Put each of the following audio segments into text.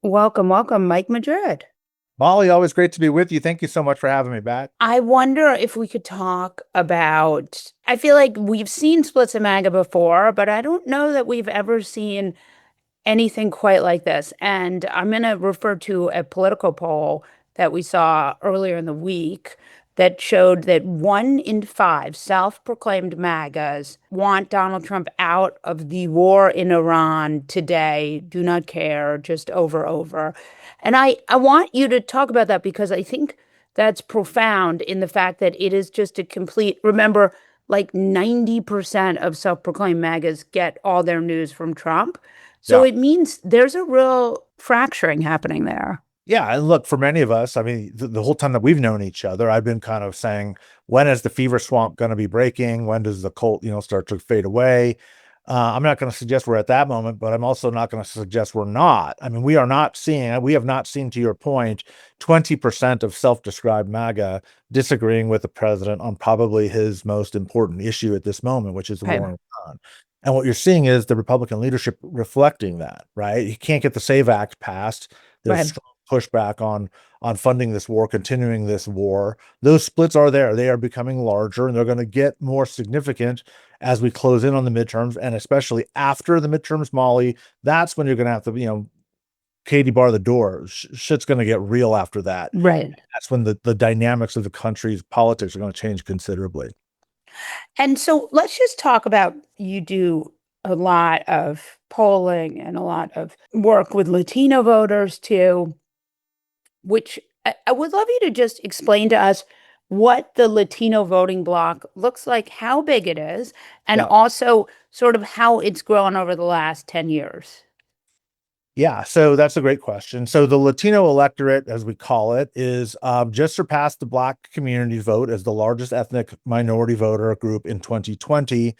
Welcome, welcome, Mike Madrid. Molly, always great to be with you. Thank you so much for having me back. I wonder if we could talk about, I feel like we've seen splits in MAGA before, but I don't know that we've ever seen anything quite like this. And I'm going to refer to a political poll that we saw earlier in the week that showed that 1 in 5 self-proclaimed MAGAs want Donald Trump out of the war in Iran today, do not care, just over. And I want you to talk about that because I think that's profound in the fact that it is just a complete, remember, like 90% of self-proclaimed MAGAs get all their news from Trump. So Yeah. it means there's a real fracturing happening there. Yeah. And look, for many of us, I mean, the whole time that we've known each other, I've been kind of saying, when is the fever swamp going to be breaking? When does the cult, start to fade away? I'm not going to suggest we're at that moment, but I'm also not going to suggest we're not. I mean, we have not seen, to your point, 20% of self-described MAGA disagreeing with the president on probably his most important issue at this moment, which is the war Right. in Iran. And what you're seeing is the Republican leadership reflecting that, right? You can't get the SAVE Act passed. There's Right. strong pushback on funding this war, continuing this war. Those splits are there. They are becoming larger, and they're going to get more significant as we close in on the midterms, and especially after the midterms, Molly. That's when you're going to have to, Katie bar the door. Shit's going to get real after that. Right. That's when the dynamics of the country's politics are going to change considerably. And so let's just talk about you do a lot of polling and a lot of work with Latino voters too, which I would love you to just explain to us what the Latino voting bloc looks like, how big it is, and Yeah. also sort of how it's grown over the last 10 years. Yeah, so that's a great question. So the Latino electorate, as we call it, is just surpassed the Black community vote as the largest ethnic minority voter group in 2020,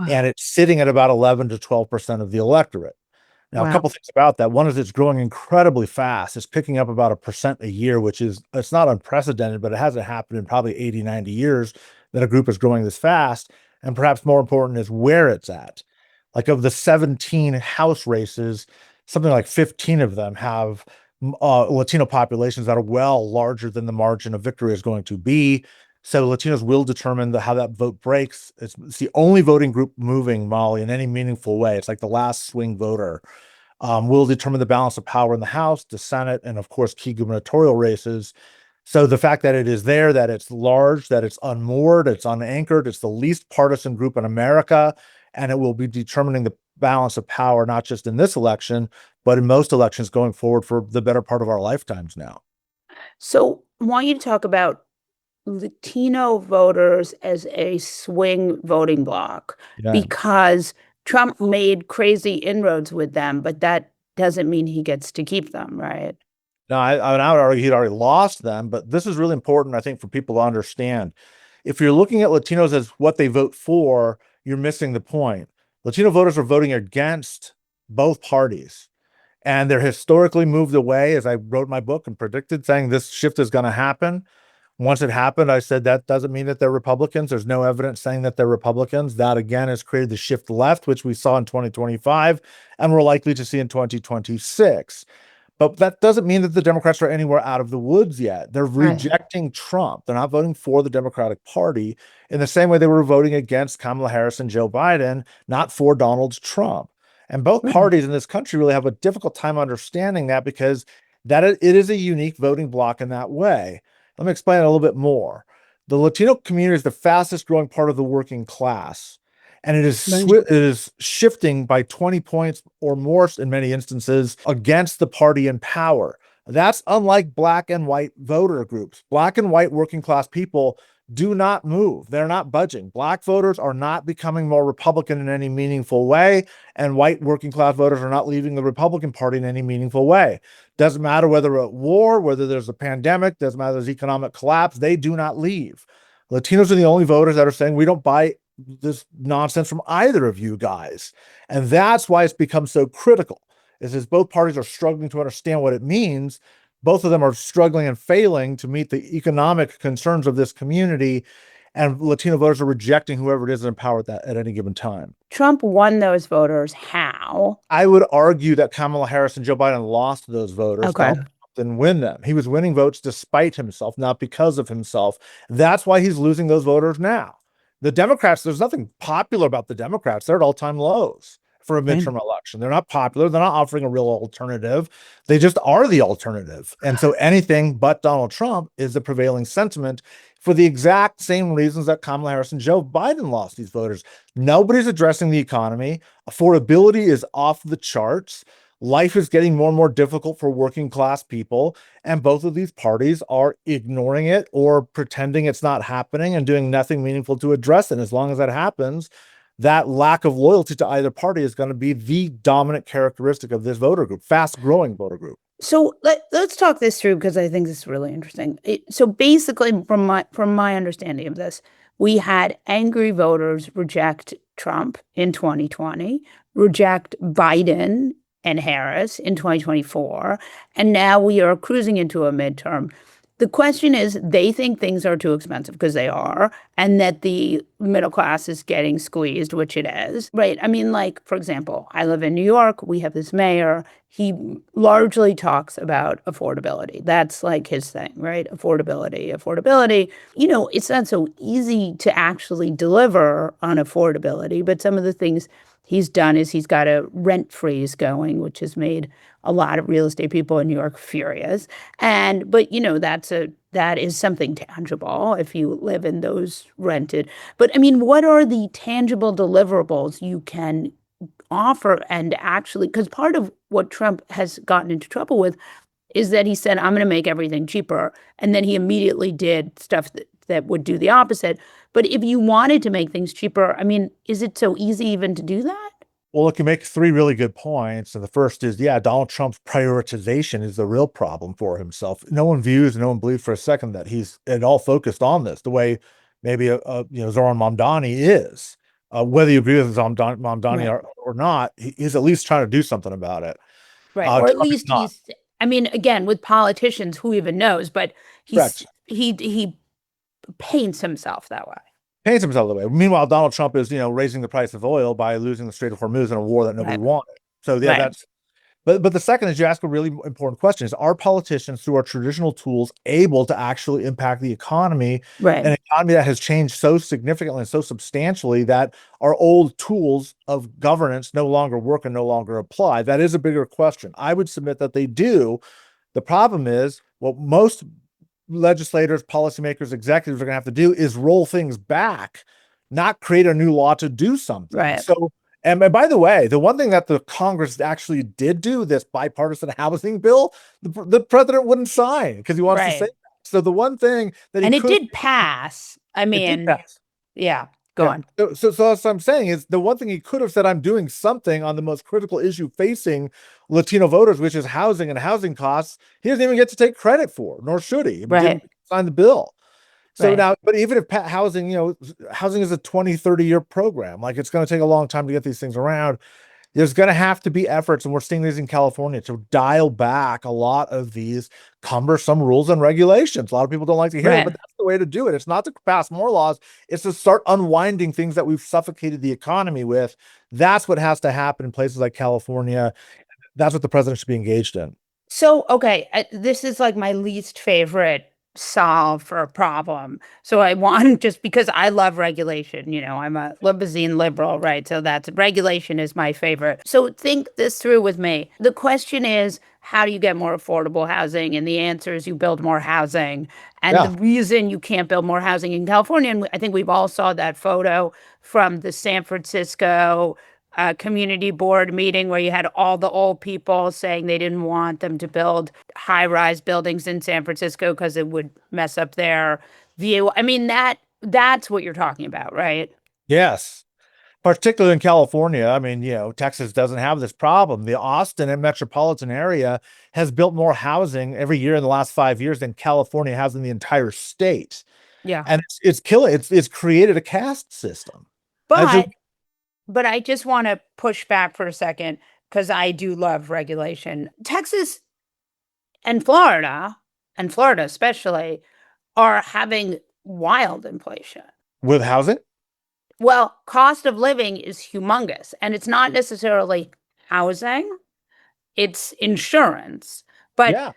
and Wow. it's sitting at about 11 to 12% of the electorate. Now, a Wow. couple things about that. One is it's growing incredibly fast. It's picking up about 1% a year, which is it's not unprecedented, but it hasn't happened in probably 80, 90 years that a group is growing this fast. And perhaps more important is where it's at. Like of the 17 House races, something like 15 of them have Latino populations that are well larger than the margin of victory is going to be. So Latinos will determine how that vote breaks. It's the only voting group moving, Molly, in any meaningful way. It's like the last swing voter. Will determine the balance of power in the House, the Senate, and of course, key gubernatorial races. So the fact that it is there, that it's large, that it's unmoored, it's unanchored, it's the least partisan group in America, and it will be determining the balance of power, not just in this election, but in most elections going forward for the better part of our lifetimes now. So I want you to talk about Latino voters as a swing voting bloc Yeah. because Trump made crazy inroads with them, but that doesn't mean he gets to keep them, right? No, I would argue he'd already lost them, but this is really important, I think, for people to understand. If you're looking at Latinos as what they vote for, you're missing the point. Latino voters are voting against both parties. And they're historically moved away, as I wrote in my book and predicted, saying this shift is going to happen. Once it happened, I said that doesn't mean that they're Republicans. There's no evidence saying that they're Republicans. That again has created the shift left, which we saw in 2025 and we're likely to see in 2026. But that doesn't mean that the Democrats are anywhere out of the woods yet. They're Right. rejecting Trump. They're not voting for the Democratic Party in the same way they were voting against Kamala Harris and Joe Biden, not for Donald Trump. And both Right. parties in this country really have a difficult time understanding that because it is a unique voting bloc in that way. Let me explain it a little bit more. The Latino community is the fastest growing part of the working class, and Right. it is shifting by 20 points or more in many instances against the party in power. That's unlike black and white voter groups. Black and white working class people do not move. They're not budging. Black voters are not becoming more Republican in any meaningful way, and white working class voters are not leaving the Republican Party in any meaningful way. Doesn't matter whether we're at war, whether there's a pandemic, doesn't matter there's economic collapse, they do not leave. Latinos are the only voters that are saying we don't buy this nonsense from either of you guys. And that's why it's become so critical, is as both parties are struggling to understand what it means. Both of them are struggling and failing to meet the economic concerns of this community. and Latino voters are rejecting whoever it is in power at any given time. Trump won those voters. How? I would argue that Kamala Harris and Joe Biden lost those voters. Okay. Donald Trump didn't win them. He was winning votes despite himself, not because of himself. That's why he's losing those voters now. The Democrats, there's nothing popular about the Democrats. They're at all-time lows for a Right. midterm election. They're not popular. They're not offering a real alternative. They just are the alternative. And so anything but Donald Trump is the prevailing sentiment for the exact same reasons that Kamala Harris and Joe Biden lost these voters. Nobody's addressing the economy. Affordability is off the charts. Life is getting more and more difficult for working class people. And both of these parties are ignoring it or pretending it's not happening and doing nothing meaningful to address it. And as long as that happens, that lack of loyalty to either party is going to be the dominant characteristic of this voter group, fast growing voter group. So let's talk this through because I think this is really interesting. So basically, from my understanding of this, we had angry voters reject Trump in 2020, reject Biden and Harris in 2024, and now we are cruising into a midterm. The question is, they think things are too expensive because they are, and that the middle class is getting squeezed, which it is, right? I mean, like, for example, I live in New York. We have this mayor. He largely talks about affordability. That's like his thing, right? Affordability, affordability. It's not so easy to actually deliver on affordability, but some of the things he's done is he's got a rent freeze going, which has made a lot of real estate people in New York furious. But that is something tangible if you live in those rented. But I mean, what are the tangible deliverables you can offer and actually, because part of what Trump has gotten into trouble with is that he said, I'm going to make everything cheaper. And then he immediately did stuff that would do the opposite. But if you wanted to make things cheaper, I mean, is it so easy even to do that? Well, look, you make three really good points. And the first is, yeah, Donald Trump's prioritization is the real problem for himself. No one believes for a second that he's at all focused on this the way maybe Zoran Mamdani is. Whether you agree with Mamdani Right. or not, he's at least trying to do something about it. Right. Or at Trump is least not. I mean, again, with politicians, who even knows? But Correct. he paints himself that way. Paints himself that way. Meanwhile, Donald Trump is, raising the price of oil by losing the Strait of Hormuz in a war that nobody Right. wanted. So yeah, Right. that's. But the second is you ask a really important question: is our politicians, through our traditional tools, able to actually impact the economy, Right. an economy that has changed so significantly and so substantially that our old tools of governance no longer work and no longer apply? That is a bigger question. I would submit that they do. The problem is, what most legislators, policymakers, executives are going to have to do is roll things back, not create a new law to do something. Right. So, and by the way, the one thing that the Congress actually did do, this bipartisan housing bill, the president wouldn't sign because he wants to say Right. that. So the one thing that he And it could, did pass. I it did mean, pass. yeah, go Yeah. on. So what I'm saying is the one thing he could have said, I'm doing something on the most critical issue facing Latino voters, which is housing and housing costs. He doesn't even get to take credit for, nor should he. He Right. didn't sign the bill. So Right. now, but even if housing, housing is a 20, 30-year program, like it's going to take a long time to get these things around. There's going to have to be efforts, and we're seeing these in California, to dial back a lot of these cumbersome rules and regulations. A lot of people don't like to hear it, Right. but that's the way to do it. It's not to pass more laws, it's to start unwinding things that we've suffocated the economy with. That's what has to happen in places like California. That's what the president should be engaged in. So, okay, this is like my least favorite solve for a problem. So I want just because I love regulation, I'm a limousine liberal, right? So that's regulation is my favorite. So think this through with me. The question is, how do you get more affordable housing? And the answer is you build more housing. And the Yeah. reason you can't build more housing in California, and I think we've all saw that photo from the San Francisco community board meeting where you had all the old people saying they didn't want them to build high-rise buildings in San Francisco because it would mess up their view. I mean, that's what you're talking about, right? Yes. Particularly in California. I mean, Texas doesn't have this problem. The Austin and metropolitan area has built more housing every year in the last 5 years than California has in the entire state. Yeah. And it's killing, it's created a caste system. As a, But but I just want to push back for a second because I do love regulation. Texas and Florida especially, are having wild inflation. With housing? Well, cost of living is humongous, and it's not necessarily housing, it's insurance. But Yeah.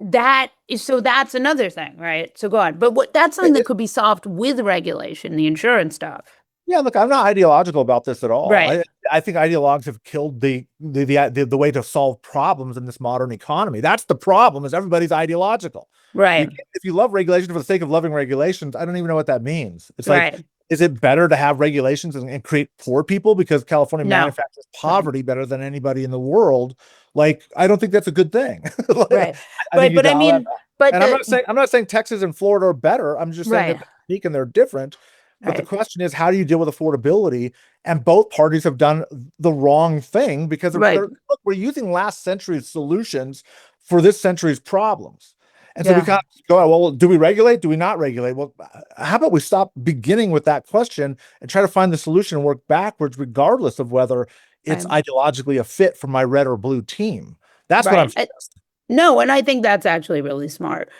that's another thing, right? So go on. But that's something that could be solved with regulation, the insurance stuff. Yeah, look, I'm not ideological about this at all. Right. I think ideologues have killed the way to solve problems in this modern economy. That's the problem, is everybody's ideological. Right. If you love regulation for the sake of loving regulations, I don't even know what that means. It's like, Right. is it better to have regulations and create poor people because California No. manufactures Right. poverty better than anybody in the world? Like, I don't think that's a good thing. Like, Right. I think Right. you But I dial that mean, back. but And the I'm not saying Texas and Florida are better. I'm just saying that right. they're unique and they're different. But the Right. question is, how do you deal with affordability? And both parties have done the wrong thing because Right. look, we're using last century's solutions for this century's problems. And so we Yeah. kind of go, well, do we regulate? Do we not regulate? Well, how about we stop beginning with that question and try to find the solution and work backwards, regardless of whether it's Right. ideologically a fit for my red or blue team. That's what I'm Right. suggesting. No, and I think that's actually really smart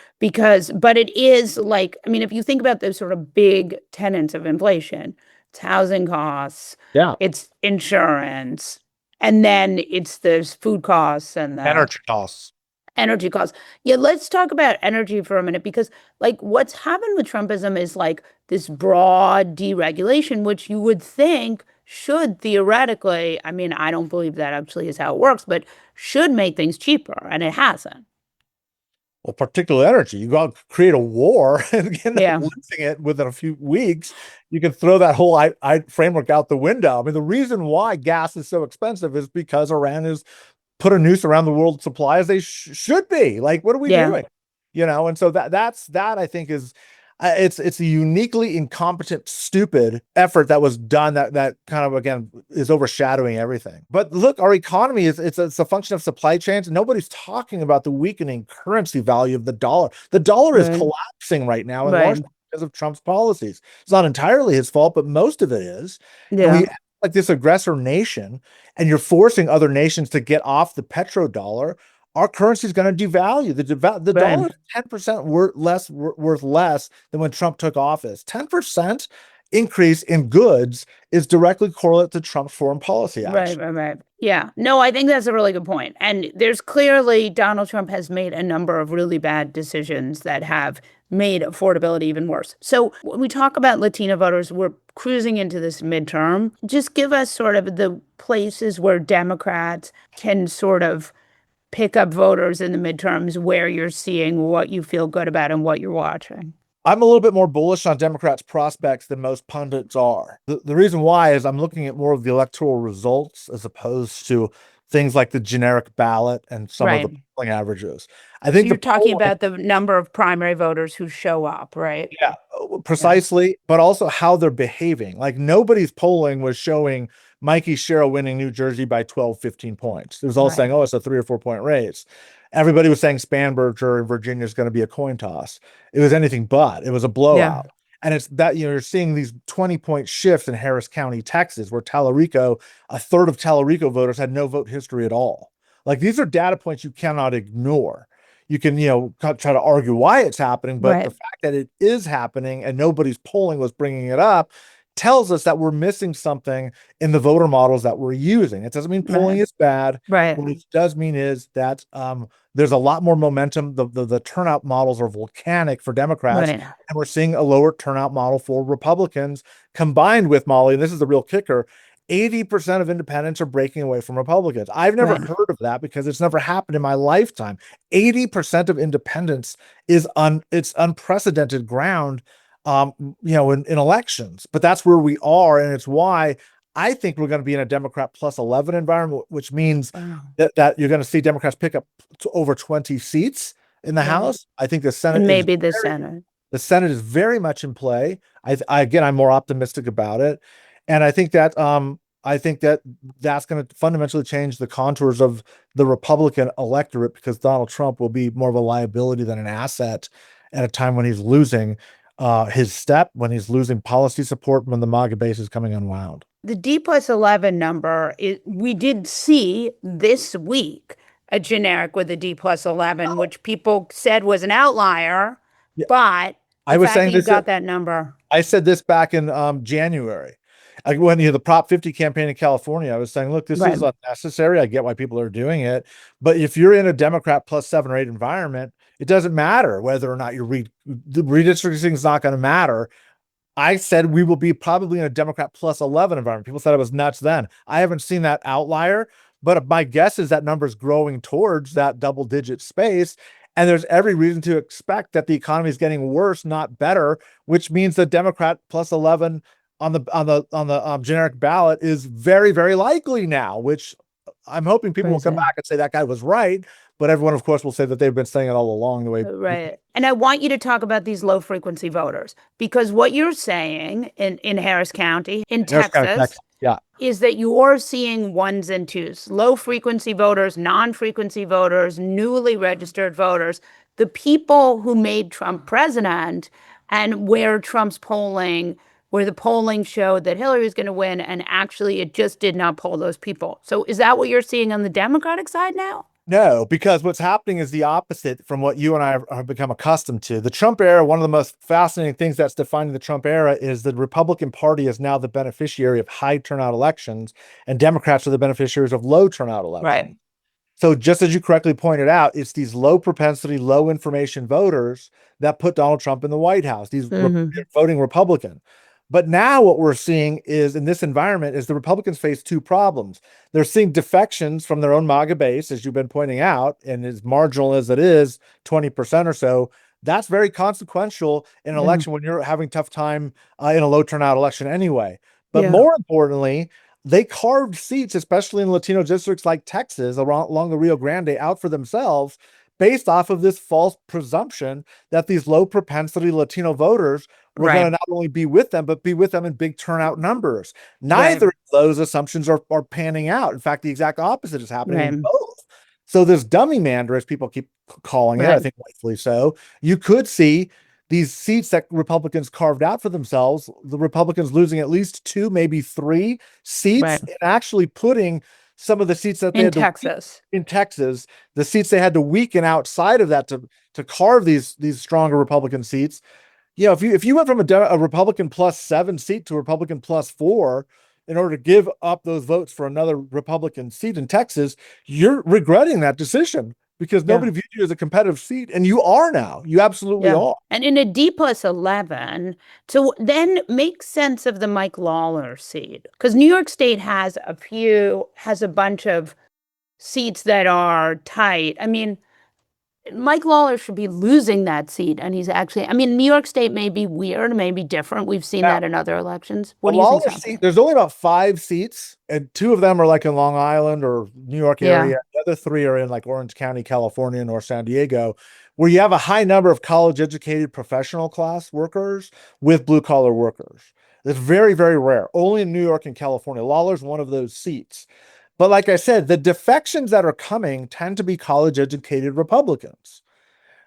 but it is like, I mean, if you think about those sort of big tenets of inflation, it's housing costs, Yeah. it's insurance, and then it's those food costs and the Energy costs. energy costs. Yeah, let's talk about energy for a minute because, like, what's happened with Trumpism is like this broad deregulation, which you would think should theoretically, I mean, I don't believe that actually is how it works, but should make things cheaper, and it hasn't. Well, particular energy. You go out and create a war and end up Yeah, losing it within a few weeks. You can throw that whole framework out the window. I mean, the reason why gas is so expensive is because Iran has put a noose around the world supply as they should be. Like, what are we yeah, doing? And so that I think is it's a uniquely incompetent, stupid effort that was done that kind of again is overshadowing everything. But look, our economy is it's a function of supply chains. Nobody's talking about the weakening currency value of the dollar. The dollar is right, collapsing right now, in large right, part because of Trump's policies. It's not entirely his fault, but most of it is. And yeah, we act like this aggressor nation, and you're forcing other nations to get off the petrodollar. Our currency is going to devalue. The right, dollar is 10% worth less than when Trump took office. 10% increase in goods is directly correlate to Trump's foreign policy right, action. right, right. Yeah, no, I think that's a really good point. And there's clearly Donald Trump has made a number of really bad decisions that have made affordability even worse. So when we talk about Latino voters, we're cruising into this midterm. Just give us sort of the places where Democrats can sort of pick up voters in the midterms where you're seeing what you feel good about and what you're watching. I'm a little bit more bullish on Democrats' prospects than most pundits are. The reason why is I'm looking at more of the electoral results as opposed to things like the generic ballot and some of the Right. polling averages. I So think the you're talking polling, about the number of primary voters who show up, right? yeah, Yeah. precisely, but also how they're behaving. Like nobody's polling was showing Mikey Sherrill winning New Jersey by 12, 15 points. It was all Right. saying, oh, it's a 3 or 4 point race. Everybody was saying Spanberger in Virginia is going to be a coin toss. It was anything but. It was a Yeah. blowout. And it's that, you're seeing these 20-point shifts in Harris County, Texas, where Tallarico, a third of Tallarico voters had no vote history at all. Like these are data points you cannot ignore. You can, try to argue why it's happening, but the Right. fact that it is happening and nobody's polling was bringing it up tells us that we're missing something in the voter models that we're using. It doesn't mean polling Right. is bad. Right. What it does mean is that there's a lot more momentum. The turnout models are volcanic for Democrats, Right. and we're seeing a lower turnout model for Republicans. Combined with Molly, and this is the real kicker, 80% of independents are breaking away from Republicans. I've never Right. heard of that because it's never happened in my lifetime. 80% of independents it's unprecedented ground in elections. But that's where we are, and it's why I think we're going to be in a Democrat plus 11 environment, which means Wow. that you're going to see Democrats pick up to over 20 seats in the Right. House. I think And maybe the Senate. the Senate is very much in play. Again, I'm more optimistic about it, and I think that that's going to fundamentally change the contours of the Republican electorate because Donald Trump will be more of a liability than an asset at a time when he's losing his step, when he's losing policy support, when the MAGA base is coming unwound. The D plus 11 number, we did see this week a generic with a D plus 11, which people said was an outlier, Yeah, but I the was fact saying that you this. got that number. I said this back in January. When the Prop 50 campaign in California, I was saying, look, this is Right. unnecessary. I get why people are doing it. But if you're in a Democrat plus 7 or 8 environment, it doesn't matter whether or not the redistricting is not going to matter. I said we will be probably in a Democrat plus 11 environment. People said I was nuts then. I haven't seen that outlier, but my guess is that number is growing towards that double digit space. And there's every reason to expect that the economy is getting worse, not better, which means the Democrat plus 11 on the generic ballot is very, very likely now, which I'm hoping people will come Crazy. back and say that guy was right. But everyone, of course, will say that they've been saying it all along the way. Right. And I want you to talk about these low frequency voters because what you're saying in Harris County, in Harris County, Texas, Texas. Yeah. is that you're seeing ones and twos, low frequency voters, non frequency voters, newly registered voters, the people who made Trump president and where the polling showed that Hillary was going to win, and actually it just did not poll those people. So is that what you're seeing on the Democratic side now? No, because what's happening is the opposite from what you and I have become accustomed to. The Trump era, one of the most fascinating things that's defining the Trump era is the Republican Party is now the beneficiary of high turnout elections, and Democrats are the beneficiaries of low turnout elections. Right. So just as you correctly pointed out, it's these low propensity, low information voters that put Donald Trump in the White House, Hmm. voting Republican. But now what we're seeing is in this environment is the Republicans face two problems. They're seeing defections from their own MAGA base, as you've been pointing out, and as marginal as it is, 20% or so, that's very consequential in an Yeah. election when you're having tough time in a low turnout election anyway. But Yeah. more importantly, they carved seats, especially in Latino districts like Texas, along the Rio Grande, out for themselves based off of this false presumption that these low propensity Latino voters were going Right. to not only be with them, but be with them in big turnout numbers. Right. Neither of those assumptions are panning out. In fact, the exact opposite is happening in Right. both. So this dummy mander, as people keep calling it, I Right. think rightfully so, you could see these seats that Republicans carved out for themselves, the Republicans losing at least two, maybe three seats, Right. and actually putting some of the seats that they In had to Texas. in Texas, the seats they had to weaken outside of that to carve these stronger Republican seats. If you went from a Republican plus 7 seat to a Republican plus 4 in order to give up those votes for another Republican seat in Texas, you're regretting that decision because Yeah. nobody viewed you as a competitive seat, and you are now. You absolutely Yeah. are. And in a D plus 11, so then make sense of the Mike Lawler seat. Because New York State has a bunch of seats that are tight. I mean, Mike Lawler should be losing that seat. And I mean, New York State may be weird, may be different. We've seen Now, that in other elections. What the do you think's Lawler seat, happening? there's only about 5 seats, and two of them are like in Long Island or New York Yeah. area. The other three are in like Orange County, California, or San Diego, where you have a high number of college educated professional class workers with blue collar workers. It's very, very rare. Only in New York and California. Lawler's one of those seats. But like I said, the defections that are coming tend to be college educated Republicans.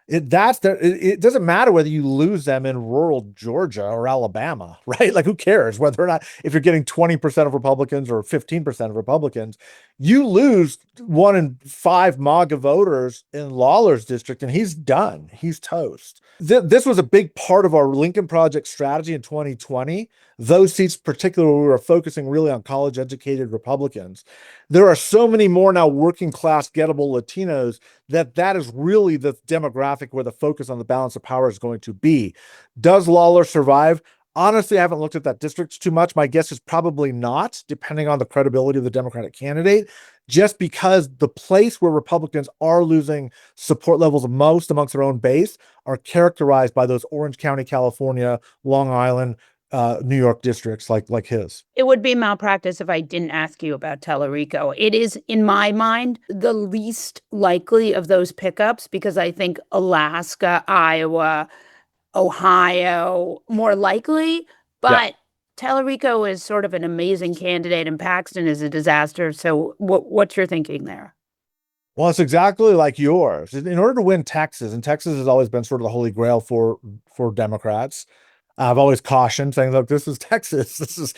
It doesn't matter whether you lose them in rural Georgia or Alabama, right? Like who cares whether or not if you're getting 20% of Republicans or 15% of Republicans, you lose 1 in 5 MAGA voters in Lawler's district and he's done. He's toast. This was a big part of our Lincoln Project strategy in 2020. Those seats, particularly, we were focusing really on college educated Republicans. There are so many more now working class gettable Latinos that is really the demographic where the focus on the balance of power is going to be. Does Lawler survive? Honestly, I haven't looked at that district too much. My guess is probably not, depending on the credibility of the Democratic candidate, just because the place where Republicans are losing support levels most amongst their own base are characterized by those Orange County, California, Long Island, New York districts like his. It would be malpractice if I didn't ask you about Tellerico. It is, in my mind, the least likely of those pickups because I think Alaska, Iowa, Ohio, more likely. Yeah. But Tellerico is sort of an amazing candidate, and Paxton is a disaster. So, what's your thinking there? Well, it's exactly like yours. In order to win Texas, and Texas has always been sort of the holy grail for Democrats, I've always cautioned saying, look, this is Texas. This is,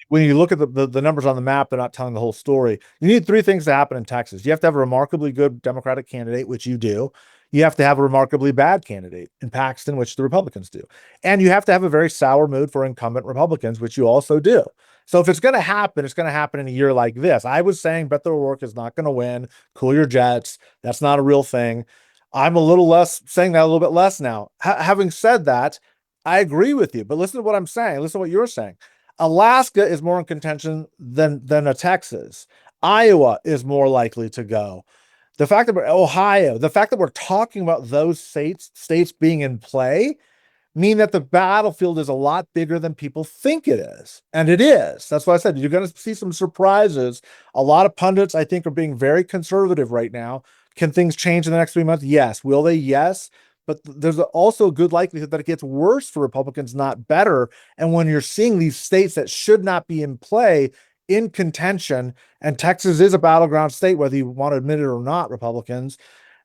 when you look at the numbers on the map, they're not telling the whole story. You need three things to happen in Texas. You have to have a remarkably good Democratic candidate, which you do. You have to have a remarkably bad candidate in Paxton, which the Republicans do. And you have to have a very sour mood for incumbent Republicans, which you also do. So if it's going to happen, it's going to happen in a year like this. I was saying Beto O'Rourke is not going to win. Cool your jets. That's not a real thing. I'm a little less saying that a little bit less now. Having said that, I agree with you, but listen to what I'm saying. Listen to what you're saying. Alaska is more in contention than a Texas. Iowa is more likely to go. The fact that Ohio, the fact that we're talking about those states being in play mean that the battlefield is a lot bigger than people think it is. And it is. That's why I said you're going to see some surprises. A lot of pundits, I think, are being very conservative right now. Can things change in the next 3 months? Yes. Will they? Yes. But there's also a good likelihood that it gets worse for Republicans, not better. And when you're seeing these states that should not be in play in contention, and Texas is a battleground state, whether you want to admit it or not, Republicans,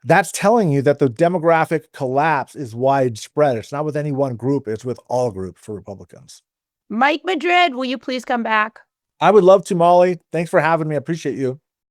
that's telling you that the demographic collapse is widespread. It's not with any one group, it's with all groups for Republicans. Mike Madrid, will you please come back? I would love to, Molly. Thanks for having me. I appreciate you.